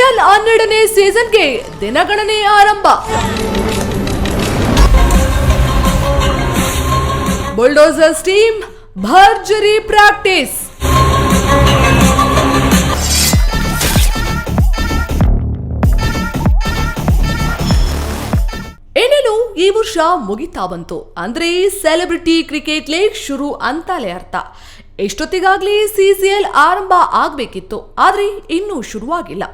IPL 12ನೇ ಸೀಸನ್ಗೆ ದಿನಗಣನೆ ಆರಂಭ. Bulldozers team ಭರ್ಜರಿ practice. ಏನೇನು ಈ ವರ್ಷ ಮುಗಿತಾ ಬಂತು ಅಂದ್ರೆ ಸೆಲೆಬ್ರಿಟಿ ಕ್ರಿಕೆಟ್ ಲೀಗ್ ಶುರು ಅಂತಾಲೆ ಅರ್ಥ. ಎಷ್ಟೊತ್ತಿಗಾಗ್ಲೇ CCL ಆರಂಭ ಆಗ್ಬೇಕಿತ್ತು, ಆದ್ರೆ ಇನ್ನೂ ಶುರುವಾಗಿಲ್ಲ.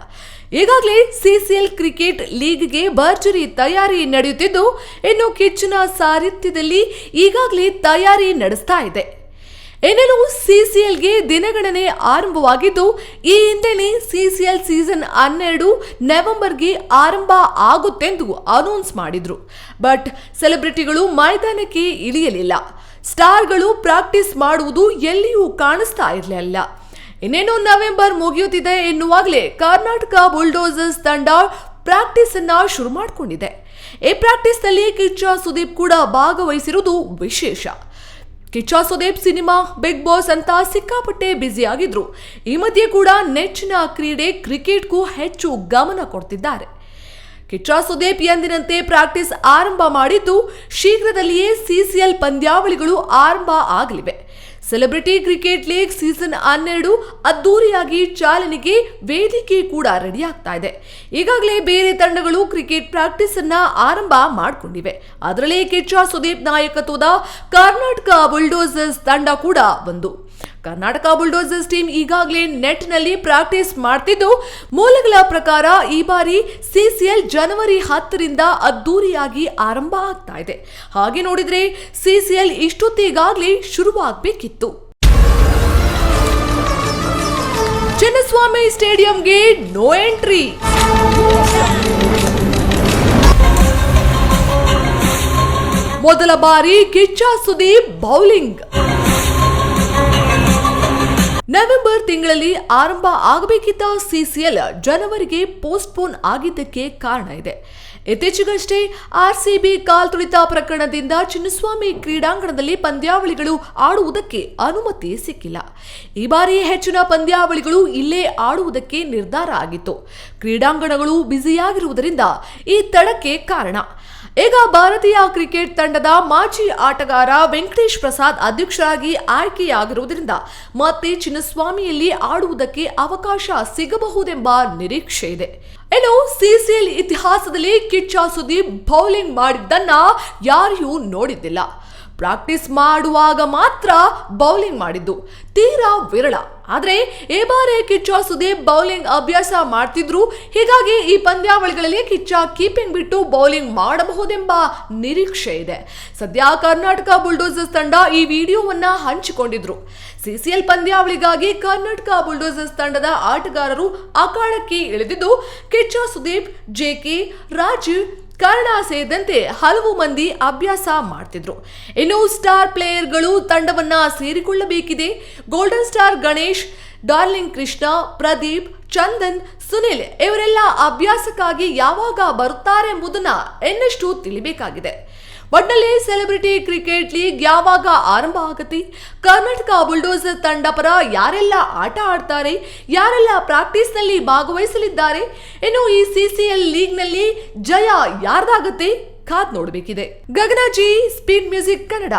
ಈಗಾಗಲೇ CCL ಕ್ರಿಕೆಟ್ ಲೀಗ್ಗೆ ಭರ್ಜರಿ ತಯಾರಿ ನಡೆಯುತ್ತಿದ್ದು, ಇನ್ನು ಕಿಚ್ಚನ ಸಾರಥ್ಯದಲ್ಲಿ ಈಗಾಗಲೇ ತಯಾರಿ ನಡೆಸ್ತಾ ಇದೆ. ಏನೇನು CCLಗೆ ದಿನಗಣನೆ ಆರಂಭವಾಗಿದ್ದು, ಈ ಹಿಂದೆನೇ CCL ಸೀಸನ್ 12 ನವೆಂಬರ್ಗೆ ಆರಂಭ ಆಗುತ್ತೆಂದು ಅನೌನ್ಸ್ ಮಾಡಿದ್ರು. ಬಟ್ ಸೆಲೆಬ್ರಿಟಿಗಳು ಮೈದಾನಕ್ಕೆ ಇಳಿಯಲಿಲ್ಲ. ಸ್ಟಾರ್ಗಳು ಪ್ರಾಕ್ಟೀಸ್ ಮಾಡುವುದು ಎಲ್ಲಿಯೂ ಕಾಣಿಸ್ತಾ ಇರಲಿಲ್ಲ. ಇನ್ನೇನು ನವೆಂಬರ್ ಮುಗಿಯುತ್ತಿದೆ ಎನ್ನುವಾಗಲೇ ಕರ್ನಾಟಕ ಬುಲ್ಡೋಸರ್ಸ್ ತಂಡ ಪ್ರಾಕ್ಟೀಸ್ ಅನ್ನ ಶುರು ಮಾಡಿಕೊಂಡಿದೆ. ಈ ಪ್ರಾಕ್ಟೀಸ್ ನಲ್ಲಿ ಕಿಚ್ಚ ಸುದೀಪ್ ಕೂಡ ಭಾಗವಹಿಸಿರುವುದು ವಿಶೇಷ. Kichcha Sudeep cinema, Bigg Boss ಅಂತ ಸಿಕ್ಕಾಪಟ್ಟೆ ಬ್ಯುಸಿ ಆಗಿದ್ರು. ಈ ಮಧ್ಯೆ ಕೂಡ ನೆಚ್ಚಿನ ಕ್ರೀಡೆ ಕ್ರಿಕೆಟ್ಗೂ ಹೆಚ್ಚು ಗಮನ ಕೊಡ್ತಿದ್ದಾರೆ. ಕಿಚ್ಚ ಸುದೀಪ್ ಎಂದಿನಂತೆ ಪ್ರಾಕ್ಟೀಸ್ ಆರಂಭ ಮಾಡಿದ್ದು, ಶೀಘ್ರದಲ್ಲಿಯೇ CCL ಪಂದ್ಯಾವಳಿಗಳು ಆರಂಭ ಆಗಲಿವೆ. ಸೆಲೆಬ್ರಿಟಿ ಕ್ರಿಕೆಟ್ ಲೀಗ್ ಸೀಸನ್ 12 ಅದ್ದೂರಿಯಾಗಿ ಚಾಲನೆಗೆ ವೇದಿಕೆ ಕೂಡ ರೆಡಿ ಆಗ್ತಾ ಇದೆ. ಈಗಾಗಲೇ ಬೇರೆ ತಂಡಗಳು ಕ್ರಿಕೆಟ್ ಪ್ರಾಕ್ಟೀಸ್ ಅನ್ನ ಆರಂಭ ಮಾಡಿಕೊಂಡಿವೆ. ಅದರಲ್ಲಿ ಕಿಚ್ಚ ಸುದೀಪ್ ನಾಯಕತ್ವದ ಕರ್ನಾಟಕ ಬುಲ್ಡೋಸರ್ಸ್ ತಂಡ ಕೂಡ ಒಂದು. ಕರ್ನಾಟಕ ಬುಲ್ಡೋಸರ್ಸ್ ಟೀಮ್ ಈಗಾಗಲೇ ನೆಟ್ನಲ್ಲಿ ಪ್ರಾಕ್ಟೀಸ್ ಮಾಡ್ತಿದ್ದು, ಮೂಲಗಳ ಪ್ರಕಾರ ಈ ಬಾರಿ CCL ಜನವರಿ 10ರಿಂದ ಅದ್ದೂರಿಯಾಗಿ ಆರಂಭ ಆಗ್ತಾ ಇದೆ. ಹಾಗೆ ನೋಡಿದ್ರೆ CCL ಇಷ್ಟೊತ್ತಿಗಾಗಲೇ ಶುರುವಾಗಬೇಕಿತ್ತು. ಚಿನ್ನಸ್ವಾಮಿ ಸ್ಟೇಡಿಯಂಗೆ ನೋ ಎಂಟ್ರಿ. ಮೊದಲ ಬಾರಿ ಕಿಚ್ಚ ಸುದೀಪ್ ಬೌಲಿಂಗ್. ನವೆಂಬರ್ ತಿಂಗಳಲ್ಲಿ ಆರಂಭ ಆಗಬೇಕಿದ್ದ CCL ಜನವರಿಗೆ ಪೋಸ್ಟ್ಪೋನ್ ಆಗಿದ್ದಕ್ಕೆ ಕಾರಣ ಇದೆ. ಇತ್ತೀಚೆಗಷ್ಟೇ RCB ಕಾಲ್ತುಳಿತ ಪ್ರಕರಣದಿಂದ ಚಿನ್ನಸ್ವಾಮಿ ಕ್ರೀಡಾಂಗಣದಲ್ಲಿ ಪಂದ್ಯಾವಳಿಗಳು ಆಡುವುದಕ್ಕೆ ಅನುಮತಿ ಸಿಕ್ಕಿಲ್ಲ. ಈ ಬಾರಿ ಹೆಚ್ಚಿನ ಪಂದ್ಯಾವಳಿಗಳು ಇಲ್ಲೇ ಆಡುವುದಕ್ಕೆ ನಿರ್ಧಾರ ಆಗಿತ್ತು. ಕ್ರೀಡಾಂಗಣಗಳು ಬ್ಯುಸಿಯಾಗಿರುವುದರಿಂದ ಈ ತಡಕ್ಕೆ ಕಾರಣ. ಈಗ ಭಾರತೀಯ ಕ್ರಿಕೆಟ್ ತಂಡದ ಮಾಜಿ ಆಟಗಾರ ವೆಂಕಟೇಶ್ ಪ್ರಸಾದ್ ಅಧ್ಯಕ್ಷರಾಗಿ ಆಯ್ಕೆಯಾಗಿರುವುದರಿಂದ ಮತ್ತೆ ಚಿನ್ನಸ್ವಾಮಿಯಲ್ಲಿ ಆಡುವುದಕ್ಕೆ ಅವಕಾಶ ಸಿಗಬಹುದೆಂಬ ನಿರೀಕ್ಷೆ ಇದೆ. ಇನ್ನು CCL ಇತಿಹಾಸದಲ್ಲಿ ಕಿಚ್ಚ ಸುದೀಪ್ ಬೌಲಿಂಗ್ ಮಾಡಿದ್ದನ್ನ ಯಾರೂ ನೋಡಿದ್ದಿಲ್ಲ. ಪ್ರಾಕ್ಟೀಸ್ ಮಾಡುವಾಗ ಮಾತ್ರ ಬೌಲಿಂಗ್ ಮಾಡಿದ್ದು ತೀರಾ ವಿರಳ. ಆದ್ರೆ ಈ ಬಾರಿ ಕಿಚ್ಚ ಸುದೀಪ್ ಬೌಲಿಂಗ್ ಅಭ್ಯಾಸ ಮಾಡ್ತಿದ್ರು. ಹೀಗಾಗಿ ಈ ಪಂದ್ಯಾವಳಿಗಳಲ್ಲಿ ಕಿಚ್ಚ ಕೀಪಿಂಗ್ ಬಿಟ್ಟು ಬೌಲಿಂಗ್ ಮಾಡಬಹುದೆಂಬ ನಿರೀಕ್ಷೆ ಇದೆ. ಸದ್ಯ ಕರ್ನಾಟಕ ಬುಲ್ಡೋಸರ್ಸ್ ತಂಡ ಈ ವಿಡಿಯೋವನ್ನ ಹಂಚಿಕೊಂಡಿದ್ರು. CCL ಪಂದ್ಯಾವಳಿಗಾಗಿ ಕರ್ನಾಟಕ ಬುಲ್ಡೋಸರ್ಸ್ ತಂಡದ ಆಟಗಾರರು ಅಖಾಡಕ್ಕೆ ಇಳಿದಿದ್ದು, ಕಿಚ್ಚ ಸುದೀಪ್, JK, ರಾಜೀವ್, ಕರ್ಣ ಸೇರಿದಂತೆ ಹಲವು ಮಂದಿ ಅಭ್ಯಾಸ ಮಾಡ್ತಿದ್ರು. ಇನ್ನು ಸ್ಟಾರ್ ಪ್ಲೇಯರ್ಗಳು ತಂಡವನ್ನ ಸೇರಿಕೊಳ್ಳಬೇಕಿದೆ. Golden star Ganesh, darling Krishna, Pradeep, Chandan, Sunil ಇವರೆಲ್ಲ ಅಭ್ಯಾಸಕ್ಕಾಗಿ ಯಾವಾಗ ಬರುತ್ತಾರೆ ಎಂಬುದನ್ನ ಇನ್ನಷ್ಟು ತಿಳಿಬೇಕಾಗಿದೆ. ಒಟ್ಟಿನಲ್ಲಿ ಸೆಲೆಬ್ರಿಟಿ ಕ್ರಿಕೆಟ್ ಲೀಗ್ ಯಾವಾಗ ಆರಂಭ ಆಗುತ್ತೆ, ಕರ್ನಾಟಕ ಬುಲ್ಡೋಸರ್ ತಂಡ ಪರ ಯಾರೆಲ್ಲ ಆಟ ಆಡ್ತಾರೆ, ಯಾರೆಲ್ಲ ಪ್ರಾಕ್ಟೀಸ್ ನಲ್ಲಿ ಭಾಗವಹಿಸಲಿದ್ದಾರೆ, ಇನ್ನು ಈ CCL ಲೀಗ್ ನಲ್ಲಿ ಜಯ ಯಾರ್ದಾಗತ್ತೆ ಕಾದ್ ನೋಡಬೇಕಿದೆ. ಗಗನ ಜಿ, ಸ್ಪೀಡ್ ಮ್ಯೂಸಿಕ್ ಕನ್ನಡ.